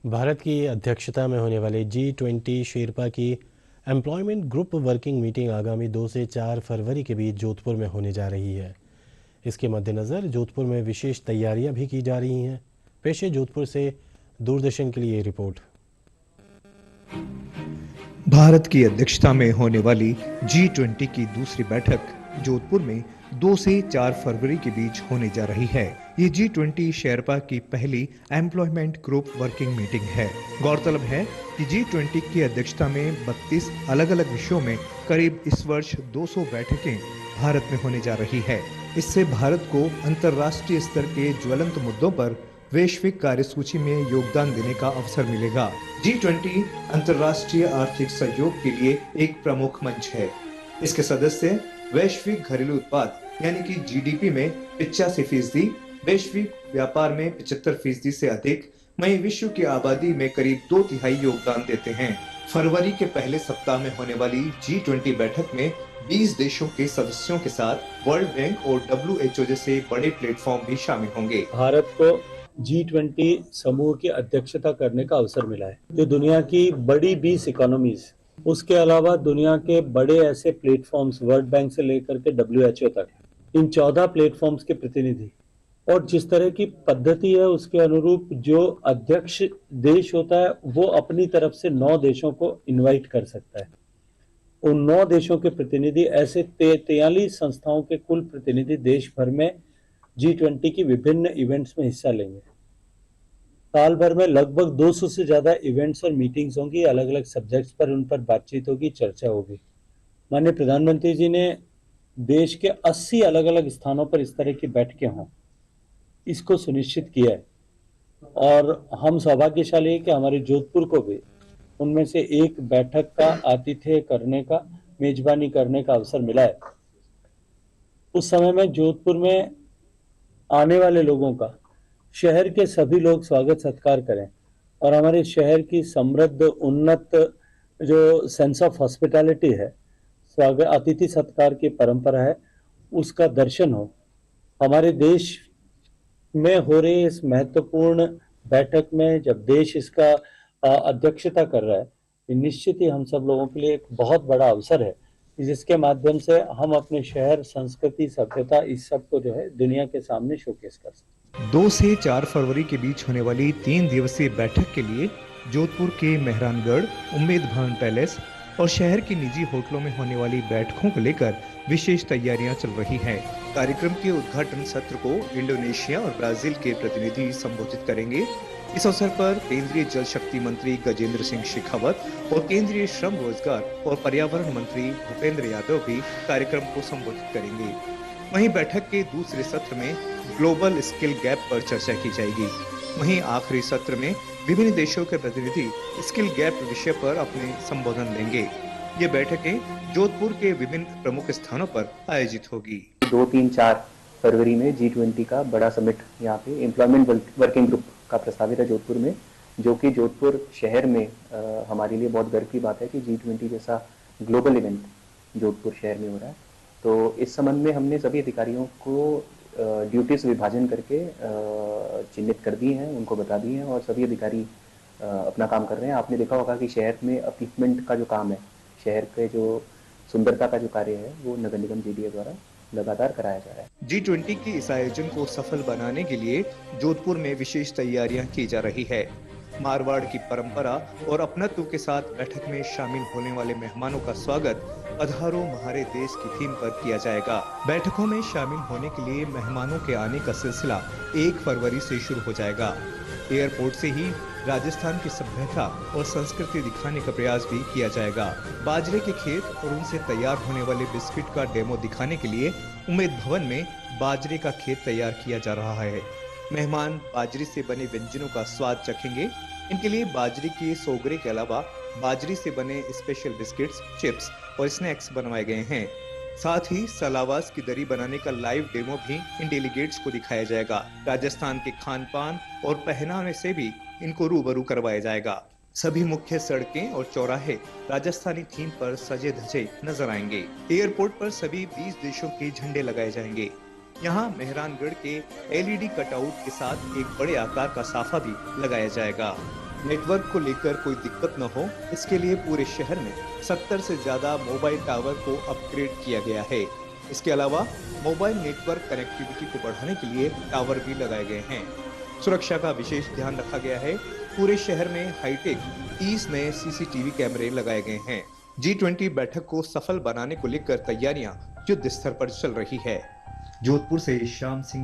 भारत की अध्यक्षता में होने वाले G20 शेरपा की एम्प्लॉयमेंट ग्रुप वर्किंग मीटिंग आगामी 2 से 4 फरवरी के बीच जोधपुर में होने जा रही है। इसके मद्देनज़र जोधपुर में विशेष तैयारियां भी की जा रही हैं। पेश है जोधपुर से दूरदर्शन के लिए रिपोर्ट। भारत की अध्यक्षता में होने वाली G20 की दूसरी बैठक जोधपुर में 2 से 4 फरवरी के बीच होने जा रही है। ये G20 शेरपा की पहली एम्प्लॉयमेंट ग्रुप वर्किंग मीटिंग है। गौरतलब है कि G20 की अध्यक्षता में 32 अलग-अलग विषयों में करीब इस वर्ष 200 बैठकें भारत में होने जा रही है। इससे भारत को अंतर्राष्ट्रीय स्तर के ज्वलंत मुद्दों पर वैश्विक कार्यसूची में योगदान देने का अवसर मिलेगा। G20 अंतर्राष्ट्रीय आर्थिक सहयोग के लिए एक प्रमुख मंच है। इसके सदस्य वैश्विक घरेलू उत्पाद यानी कि जीडीपी में 85%, वैश्विक व्यापार में 75% से अधिक, वहीं विश्व की आबादी में करीब 2/3 योगदान देते हैं। फरवरी के पहले सप्ताह में होने वाली G20 बैठक में 20 देशों के सदस्यों के साथ वर्ल्ड बैंक और WHO जैसे बड़े प्लेटफॉर्म भी शामिल होंगे। भारत को G20 समूह की अध्यक्षता करने का अवसर मिला है। जो दुनिया की बड़ी 20 इकोनॉमीज, उसके अलावा दुनिया के बड़े ऐसे प्लेटफॉर्म्स वर्ल्ड बैंक से लेकर के WHO तक, इन 14 प्लेटफॉर्म्स के प्रतिनिधि और जिस तरह की पद्धति है उसके अनुरूप जो अध्यक्ष देश होता है वो अपनी तरफ से 9 देशों को इनवाइट कर सकता है। उन 9 देशों के प्रतिनिधि ऐसे 43 संस्थाओं के कुल प्रतिनिधि देश भर में G20 की विभिन्न इवेंट्स में हिस्सा लेंगे। साल भर में लगभग 200 से ज्यादा इवेंट्स और मीटिंग्स होंगी, अलग अलग सब्जेक्ट्स पर उन पर बातचीत होगी, चर्चा होगी। माननीय प्रधानमंत्री जी ने देश के 80 अलग अलग स्थानों पर इस तरह की बैठकें हों, इसको सुनिश्चित किया है और हम सौभाग्यशाली है कि हमारे जोधपुर को भी उनमें से एक बैठक का आतिथ्य करने का, मेजबानी करने का अवसर मिला है। उस समय में जोधपुर में आने वाले लोगों का शहर के सभी लोग स्वागत सत्कार करें और हमारे शहर की समृद्ध उन्नत जो सेंस ऑफ हॉस्पिटैलिटी है, स्वागत अतिथि सत्कार की परंपरा है, उसका दर्शन हो। हमारे देश में हो रही इस महत्वपूर्ण बैठक में जब देश इसका अध्यक्षता कर रहा है, निश्चित ही हम सब लोगों के लिए एक बहुत बड़ा अवसर है जिसके माध्यम से हम अपने शहर, संस्कृति, सभ्यता, इस सब को जो है दुनिया के सामने शोकेस कर सकते। 2 से 4 फरवरी के बीच होने वाली 3 दिवसीय बैठक के लिए जोधपुर के मेहरानगढ़, उम्मेद भवन पैलेस और शहर की निजी होटलों में होने वाली बैठकों को लेकर विशेष तैयारियां चल रही हैं। कार्यक्रम के उद्घाटन सत्र को इंडोनेशिया और ब्राजील के प्रतिनिधि संबोधित करेंगे। इस अवसर पर केंद्रीय जल शक्ति मंत्री गजेंद्र सिंह शेखावत और केंद्रीय श्रम, रोजगार और पर्यावरण मंत्री भूपेंद्र यादव भी कार्यक्रम को संबोधित करेंगे। वहीं बैठक के दूसरे सत्र में ग्लोबल स्किल गैप पर चर्चा की जाएगी। वहीं आखिरी सत्र में विभिन्न देशों के प्रतिनिधि स्किल गैप विषय पर अपने संबोधन देंगे। ये बैठकें जोधपुर के विभिन्न प्रमुख स्थानों पर आयोजित होगी। 2, 3, 4 फरवरी में G20 का बड़ा समिट यहाँ पे एम्प्लॉयमेंट वर्किंग ग्रुप का प्रस्तावित है जोधपुर में, जो कि जोधपुर शहर में हमारे लिए बहुत गर्व की बात है कि G20 जैसा ग्लोबल इवेंट जोधपुर शहर में हो रहा है। तो इस संबंध में हमने सभी अधिकारियों को ड्यूटीज विभाजन करके चिन्हित कर दिए हैं, उनको बता दिए हैं और सभी अधिकारी अपना काम कर रहे हैं। आपने देखा होगा कि शहर में अपलिफ्टमेंट का जो काम है, शहर के जो सुंदरता का जो कार्य है, वो नगर निगम JDA द्वारा लगातार कराया जा रहा है। G20 के इस आयोजन को सफल बनाने के लिए जोधपुर में विशेष तैयारियां की जा रही है। मारवाड़ की परंपरा और अपनत्व के साथ बैठक में शामिल होने वाले मेहमानों का स्वागत पधारो म्हारे देश की थीम पर किया जाएगा। बैठकों में शामिल होने के लिए मेहमानों के आने का सिलसिला 1 फरवरी से शुरू हो जाएगा। एयरपोर्ट से ही राजस्थान की सभ्यता और संस्कृति दिखाने का प्रयास भी किया जाएगा। बाजरे के खेत और उनसे तैयार होने वाले बिस्किट का डेमो दिखाने के लिए उम्मेद भवन में बाजरे का खेत तैयार किया जा रहा है। मेहमान बाजरे से बने व्यंजनों का स्वाद चखेंगे। इनके लिए बाजरे के सोगरे के अलावा बाजरे से बने स्पेशल बिस्किट्स, चिप्स और स्नैक्स बनवाए गए हैं। साथ ही सलावास की दरी बनाने का लाइव डेमो भी इन डेलीगेट्स को दिखाया जाएगा। राजस्थान के खान पान और पहनावे से भी इनको रूबरू करवाया जाएगा। सभी मुख्य सड़कें और चौराहे राजस्थानी थीम पर सजे धजे नजर आएंगे। एयरपोर्ट पर सभी 20 देशों के झंडे लगाए जाएंगे। यहाँ मेहरानगढ़ के LED कटआउट के साथ एक बड़े आकार का साफा भी लगाया जाएगा। नेटवर्क को लेकर कोई दिक्कत न हो, इसके लिए पूरे शहर में 70 से ज्यादा मोबाइल टावर को अपग्रेड किया गया है। इसके अलावा मोबाइल नेटवर्क कनेक्टिविटी को बढ़ाने के लिए टावर भी लगाए गए हैं। सुरक्षा का विशेष ध्यान रखा गया है। पूरे शहर में हाईटेक 30 नए सीसीटीवी कैमरे लगाए गए हैं। G20 बैठक को सफल बनाने को लेकर तैयारियां युद्ध स्तर पर चल रही है। जोधपुर से श्याम सिंह